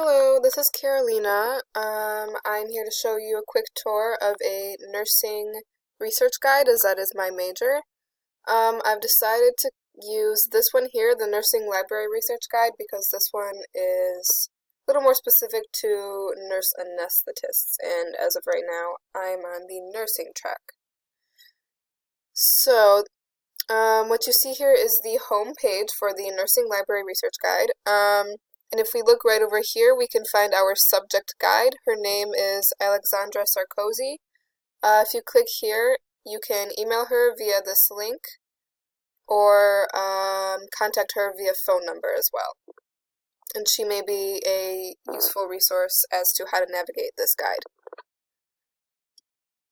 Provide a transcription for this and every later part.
Hello, this is Carolina. I'm here to show you a quick tour of a nursing research guide, as that is my major. I've decided to use this one here, the Nursing Library Research Guide, because this one is a little more specific to nurse anesthetists, and as of right now, I'm on the nursing track. So, what you see here is the home page for the Nursing Library Research Guide. And if we look right over here, we can find our subject guide. Her name is Alexandra Sarkozy. If you click here, you can email her via this link or contact her via phone number as well. And she may be a useful resource as to how to navigate this guide.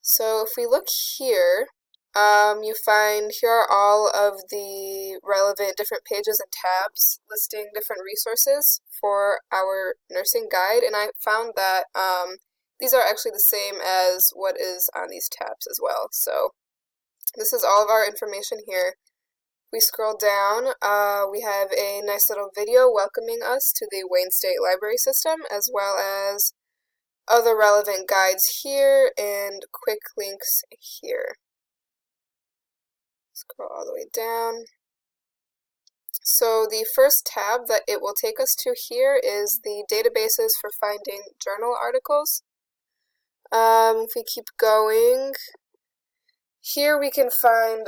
So if we look here, you find here are all of the relevant different pages and tabs listing different resources for our nursing guide, and I found that these are actually the same as what is on these tabs as well. So this is all of our information here. We scroll down, we have a nice little video welcoming us to the Wayne State Library System, as well as other relevant guides here and quick links here. Scroll all the way down. So the first tab that it will take us to here is the databases for finding journal articles. If we keep going, here we can find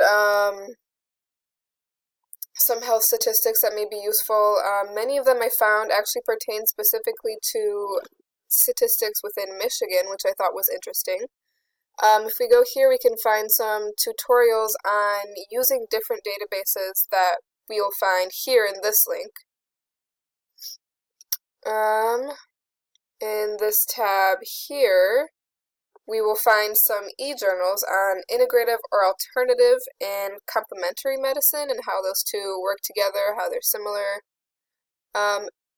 some health statistics that may be useful. Many of them I found actually pertain specifically to statistics within Michigan, which I thought was interesting. If we go here, we can find some tutorials on using different databases that we will find here in this link. In this tab here, we will find some e-journals on integrative or alternative and complementary medicine and how those two work together, how they're similar.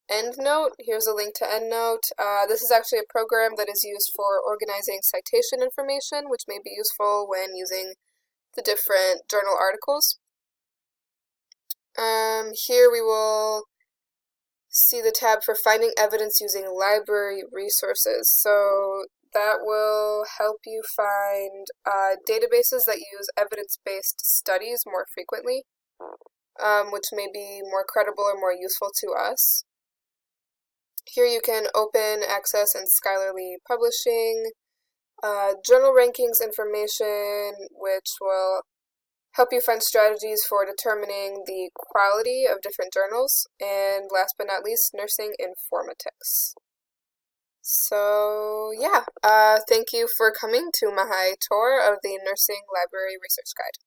EndNote, here's a link to EndNote. This is actually a program that is used for organizing citation information, which may be useful when using the different journal articles. Here we will see the tab for finding evidence using library resources. So that will help you find databases that use evidence-based studies more frequently, which may be more credible or more useful to us. Here you can open, access, and scholarly publishing, journal rankings information, which will help you find strategies for determining the quality of different journals, and last but not least, nursing informatics. So yeah, thank you for coming to my tour of the Nursing Library Research Guide.